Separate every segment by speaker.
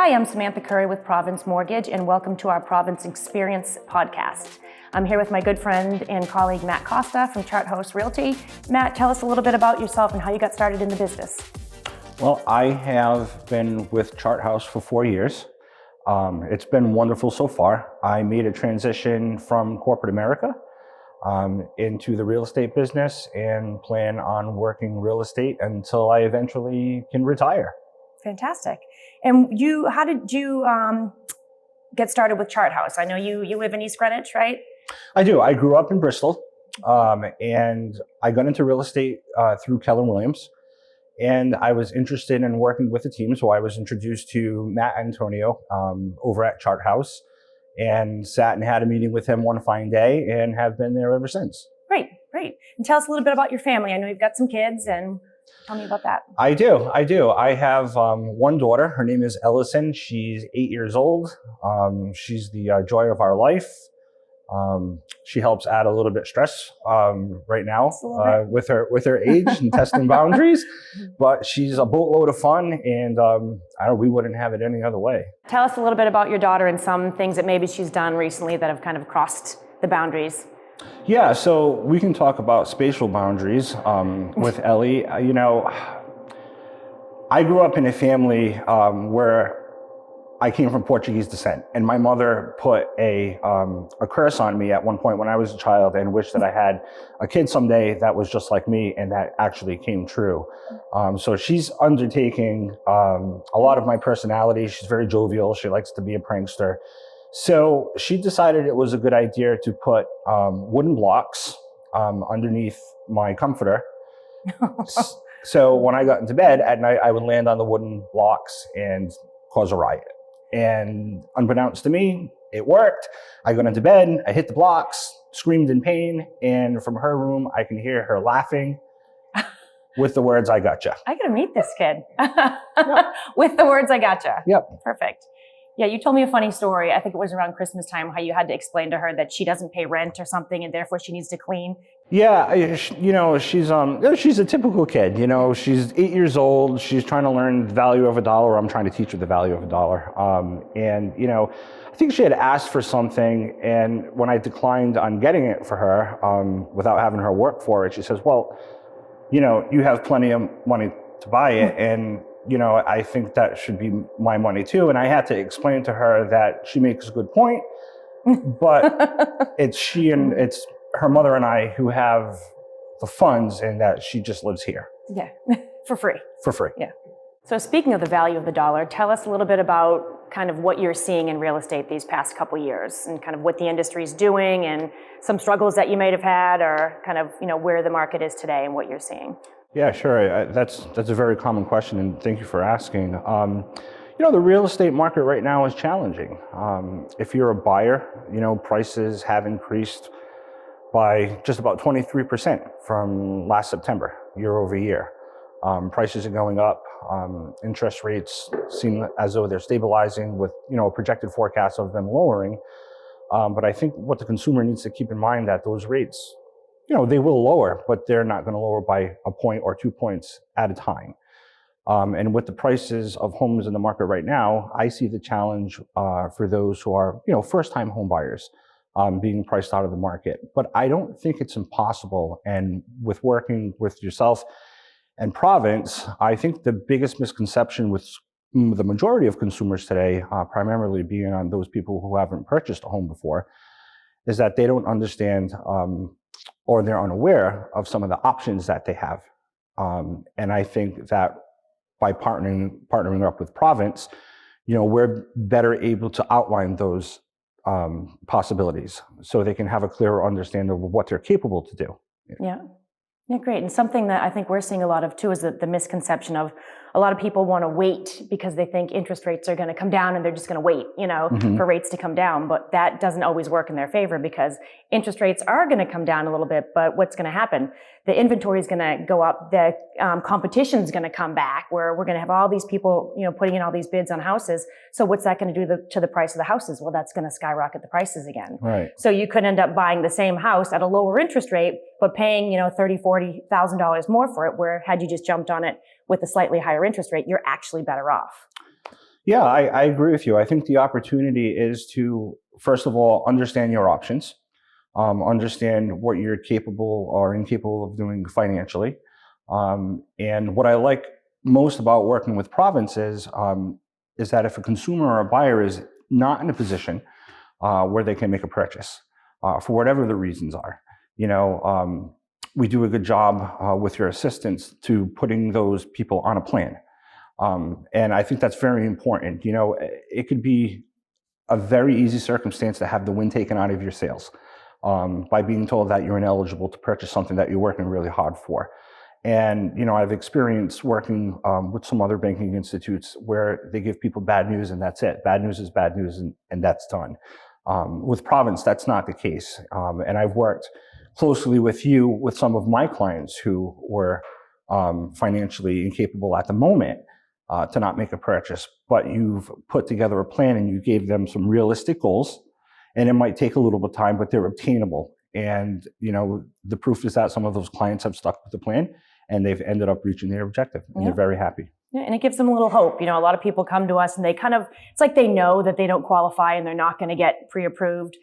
Speaker 1: Hi, I'm Samantha Currie with Province Mortgage, and welcome to our Province Experience podcast. I'm here with my good friend and colleague, Matt Costa from Chart House Realty. Matt, tell us a little bit about yourself and how you got started in the business.
Speaker 2: Well, I have been with Chart House for 4 years. It's been wonderful so far. I made a transition from corporate America into the real estate business and plan on working real estate until I eventually can retire.
Speaker 1: Fantastic. And how did you get started with Chart House? I know you live in East Greenwich, right?
Speaker 2: I do. I grew up in Bristol, and I got into real estate through Keller Williams. And I was interested in working with the team, so I was introduced to Matt Antonio over at Chart House, and sat and had a meeting with him one fine day, and have been there ever since.
Speaker 1: Great. And tell us a little bit about your family. I know you've got some kids, and tell me about that.
Speaker 2: I do. I have one daughter. Her name is Ellison. She's 8 years old. She's the joy of our life. She helps add a little bit stress right now with her age and testing boundaries, but she's a boatload of fun, and we wouldn't have it any other way.
Speaker 1: Tell us a little bit about your daughter and some things that maybe she's done recently that have kind of crossed the boundaries.
Speaker 2: Yeah, so we can talk about spatial boundaries with Ellie. I grew up in a family where I came from Portuguese descent, and my mother put a curse on me at one point when I was a child and wished that I had a kid someday that was just like me, and that actually came true. So she's undertaking a lot of my personality. She's very jovial. She likes to be a prankster. So she decided it was a good idea to put wooden blocks underneath my comforter. So when I got into bed at night, I would land on the wooden blocks and cause a riot. And unbeknownst to me, it worked. I got into bed, I hit the blocks, screamed in pain, and from her room, I can hear her laughing with the words, "I gotcha."
Speaker 1: I gotta meet this kid. With the words, "I gotcha."
Speaker 2: Yep.
Speaker 1: Perfect. Yeah, you told me a funny story. I think it was around Christmas time, how you had to explain to her that she doesn't pay rent or something, and therefore she needs to clean.
Speaker 2: Yeah, she's a typical kid. She's 8 years old. She's trying to learn the value of a dollar. I'm trying to teach her the value of a dollar. I think she had asked for something, and when I declined on getting it for her, without having her work for it, she says, "Well, you have plenty of money to buy it, and I think that should be my money too." And I had to explain to her that she makes a good point, but it's her mother and I who have the funds, and that she just lives here.
Speaker 1: Yeah, for free.
Speaker 2: For free.
Speaker 1: Yeah. So speaking of the value of the dollar, tell us a little bit about kind of what you're seeing in real estate these past couple of years, and kind of what the industry is doing, and some struggles that you might have had, or kind of where the market is today and what you're seeing.
Speaker 2: Yeah, sure. That's a very common question, and thank you for asking. The real estate market right now is challenging. If you're a buyer, prices have increased by just about 23% from last September, year over year. Prices are going up. Interest rates seem as though they're stabilizing with, a projected forecast of them lowering. But I think what the consumer needs to keep in mind that those rates, they will lower, but they're not going to lower by a point or 2 points at a time. And with the prices of homes in the market right now, I see the challenge for those who are, first-time home buyers being priced out of the market. But I don't think it's impossible. And with working with yourself and Province, I think the biggest misconception with the majority of consumers today, primarily being on those people who haven't purchased a home before, is that they don't understand or they're unaware of some of the options that they have. And I think that by partnering up with Province, we're better able to outline those possibilities so they can have a clearer understanding of what they're capable to do.
Speaker 1: Yeah, great. And something that I think we're seeing a lot of too is the misconception of a lot of people want to wait because they think interest rates are going to come down, and they're just going to wait, for rates to come down. But that doesn't always work in their favor, because interest rates are going to come down a little bit. But what's going to happen? The inventory is going to go up. The competition is going to come back, where we're going to have all these people, putting in all these bids on houses. So what's that going to do to the price of the houses? Well, that's going to skyrocket the prices again.
Speaker 2: Right.
Speaker 1: So you could end up buying the same house at a lower interest rate, but paying, $30,000-$40,000 more for it, where had you just jumped on it with a slightly higher interest rate, you're actually better off.
Speaker 2: Yeah, I agree with you. I think the opportunity is to, first of all, understand your options, understand what you're capable or incapable of doing financially. And what I like most about working with Province is that if a consumer or a buyer is not in a position where they can make a purchase for whatever the reasons are, you know, we do a good job with your assistance to putting those people on a plan. And I think that's very important. You know, it could be a very easy circumstance to have the wind taken out of your sails by being told that you're ineligible to purchase something that you're working really hard for. And, you know, I've experienced working with some other banking institutes where they give people bad news and that's it. Bad news is bad news and that's done. With Province, that's not the case. And I've worked closely with you with some of my clients who were financially incapable at the moment to not make a purchase, but you've put together a plan and you gave them some realistic goals, and it might take a little bit of time, but they're obtainable. And, you know, the proof is that some of those clients have stuck with the plan and they've ended up reaching their objective and they're very happy.
Speaker 1: Yeah, and it gives them a little hope. You know, a lot of people come to us and they kind of, it's like they know that they don't qualify and they're not going to get pre-approved,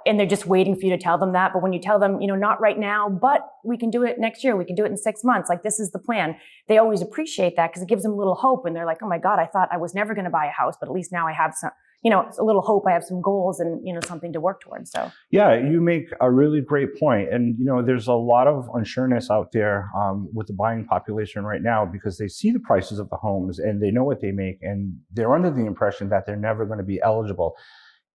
Speaker 1: and they're just waiting for you to tell them that. But when you tell them, you know, not right now, but we can do it next year, we can do it in 6 months, like this is the plan, they always appreciate that because it gives them a little hope. And they're like, oh my God, I thought I was never going to buy a house, but at least now I have some, you know, a little hope. I have some goals and, you know, something to work towards. So
Speaker 2: yeah, you make a really great point. And, you know, there's a lot of unsureness out there with the buying population right now because they see the prices of the homes and they know what they make and they're under the impression that they're never going to be eligible.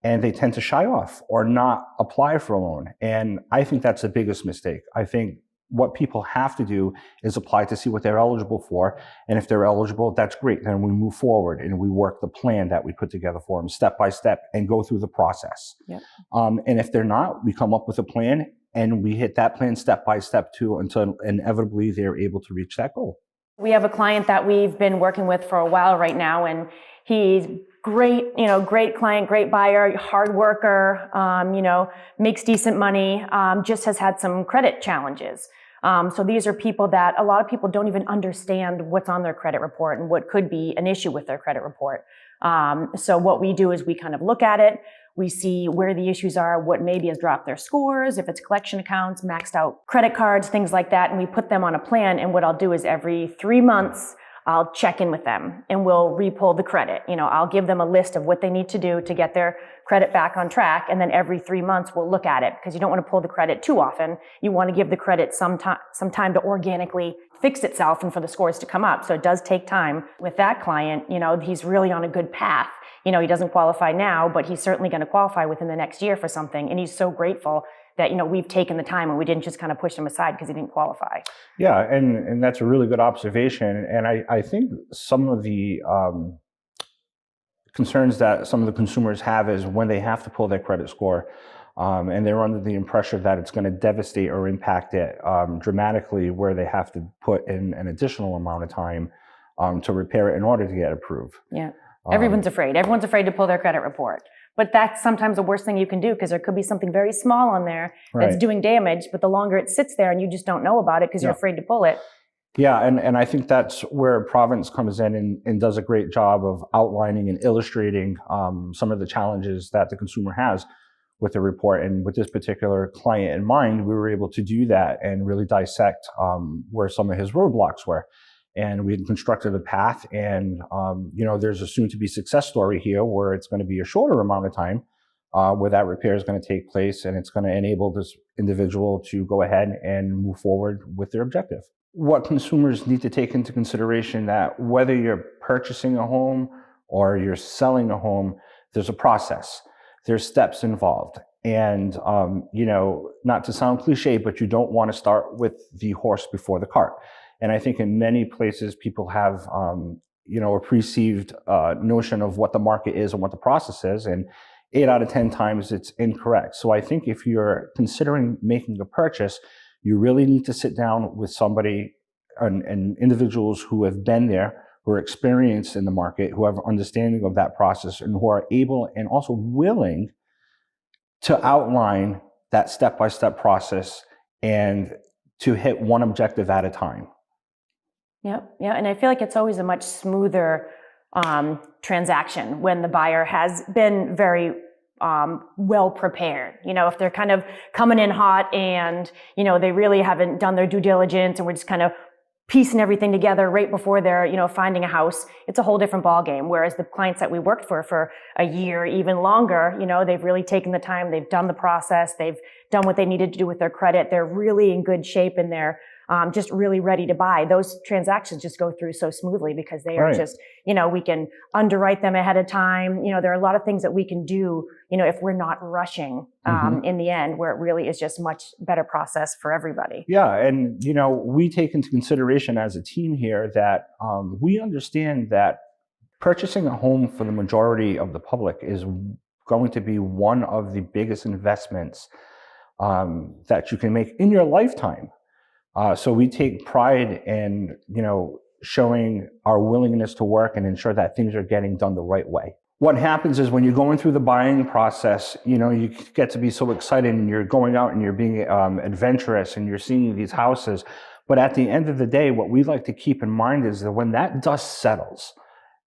Speaker 2: And they tend to shy off or not apply for a loan. And I think that's the biggest mistake. I think what people have to do is apply to see what they're eligible for. And if they're eligible, that's great. Then we move forward and we work the plan that we put together for them step by step and go through the process.
Speaker 1: Yep.
Speaker 2: And if they're not, we come up with a plan and we hit that plan step by step too until inevitably they're able to reach that goal.
Speaker 1: We have a client that we've been working with for a while right now, and he's great, you know, great client, great buyer, hard worker, you know, makes decent money, just has had some credit challenges. So these are people that a lot of people don't even understand what's on their credit report and what could be an issue with their credit report. So what we do is we kind of look at it. We see where the issues are, what maybe has dropped their scores, if it's collection accounts, maxed out credit cards, things like that. And we put them on a plan. And what I'll do is every 3 months, I'll check in with them and we'll re-pull the credit. You know, I'll give them a list of what they need to do to get their credit back on track. And then every 3 months we'll look at it because you don't want to pull the credit too often. You want to give the credit some time to organically fix itself and for the scores to come up. So it does take time. With that client, you know, he's really on a good path. You know, he doesn't qualify now, but he's certainly going to qualify within the next year for something. And he's so grateful that, you know, we've taken the time and we didn't just kind of push him aside because he didn't qualify.
Speaker 2: Yeah, and that's a really good observation. And I think some of the concerns that some of the consumers have is when they have to pull their credit score and they're under the impression that it's going to devastate or impact it dramatically, where they have to put in an additional amount of time to repair it in order to get approved.
Speaker 1: Yeah. Everyone's afraid. Everyone's afraid to pull their credit report. But that's sometimes the worst thing you can do because there could be something very small on there that's doing damage. But the longer it sits there and you just don't know about it because you're afraid to pull it.
Speaker 2: Yeah, and I think that's where Province comes in and does a great job of outlining and illustrating some of the challenges that the consumer has with the report. And with this particular client in mind, we were able to do that and really dissect where some of his roadblocks were. And we had constructed a path, and you know, there's a soon-to-be success story here where it's going to be a shorter amount of time where that repair is going to take place, and it's going to enable this individual to go ahead and move forward with their objective. What consumers need to take into consideration that whether you're purchasing a home or you're selling a home, there's a process, there's steps involved. And, you know, not to sound cliche, but you don't want to start with the horse before the cart. And I think in many places people have, you know, a perceived notion of what the market is and what the process is. And 8 out of 10 times it's incorrect. So I think if you're considering making a purchase, you really need to sit down with somebody and individuals who have been there, who are experienced in the market, who have understanding of that process, and who are able and also willing to outline that step-by-step process and to hit one objective at a time.
Speaker 1: Yeah, and I feel like it's always a much smoother transaction when the buyer has been very well prepared. If they're kind of coming in hot and, they really haven't done their due diligence and we're just kind of piecing everything together right before they're, finding a house, it's a whole different ballgame. Whereas the clients that we worked for a year, even longer, they've really taken the time, they've done the process, they've done what they needed to do with their credit. They're really in good shape and they're just really ready to buy. Those transactions just go through so smoothly because they are just, we can underwrite them ahead of time. There are a lot of things that we can do, if we're not rushing in the end, where it really is just much better process for everybody.
Speaker 2: Yeah. And, we take into consideration as a team here that we understand that purchasing a home for the majority of the public is going to be one of the biggest investments that you can make in your lifetime. So we take pride in, showing our willingness to work and ensure that things are getting done the right way. What happens is when you're going through the buying process, you get to be so excited and you're going out and you're being adventurous and you're seeing these houses. But at the end of the day, what we like to keep in mind is that when that dust settles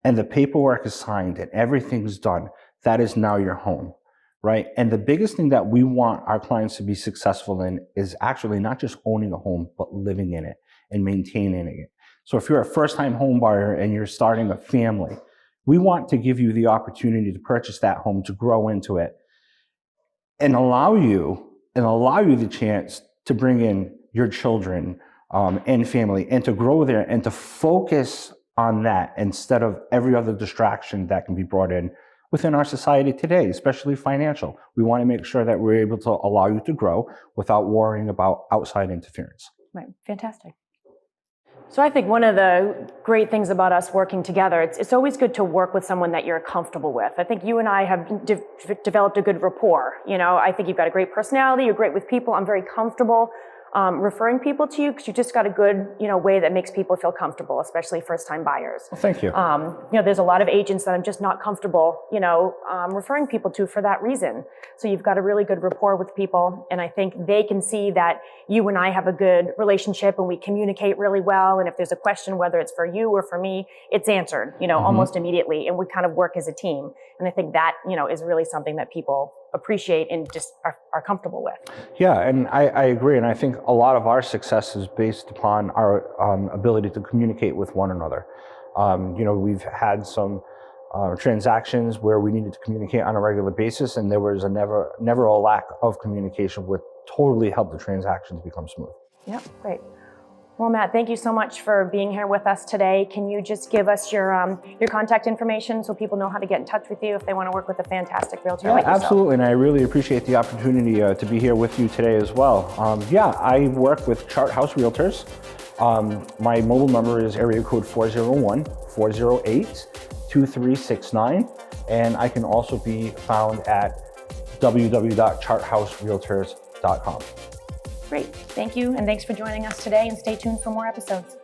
Speaker 2: and the paperwork is signed and everything's done, that is now your home. Right. And the biggest thing that we want our clients to be successful in is actually not just owning a home, but living in it and maintaining it. So if you're a first-time home buyer and you're starting a family, we want to give you the opportunity to purchase that home, to grow into it, and allow you the chance to bring in your children and family and to grow there and to focus on that instead of every other distraction that can be brought in within our society today, especially financial. We want to make sure that we're able to allow you to grow without worrying about outside interference.
Speaker 1: Right, fantastic. So I think one of the great things about us working together, it's always good to work with someone that you're comfortable with. I think you and I have developed a good rapport. I think you've got a great personality, you're great with people, I'm very comfortable referring people to you because you just got a good, way that makes people feel comfortable, especially first-time buyers.
Speaker 2: Well, thank you.
Speaker 1: There's a lot of agents that I'm just not comfortable, referring people to for that reason. So you've got a really good rapport with people, and I think they can see that you and I have a good relationship and we communicate really well. And if there's a question, whether it's for you or for me, it's answered, almost immediately, and we kind of work as a team. And I think that, is really something that people appreciate and just are comfortable with.
Speaker 2: Yeah, and I agree. And I think a lot of our success is based upon our ability to communicate with one another. We've had some transactions where we needed to communicate on a regular basis, and there was never a lack of communication, which totally helped the transactions become smooth.
Speaker 1: Yep, great. Well, Matt, thank you so much for being here with us today. Can you just give us your contact information so people know how to get in touch with you if they want to work with a fantastic realtor like yourself?
Speaker 2: Absolutely, and I really appreciate the opportunity to be here with you today as well. I work with Chart House Realtors. My mobile number is area code 401-408-2369, and I can also be found at www.charthouserealtors.com.
Speaker 1: Great. Thank you, and thanks for joining us today, and stay tuned for more episodes.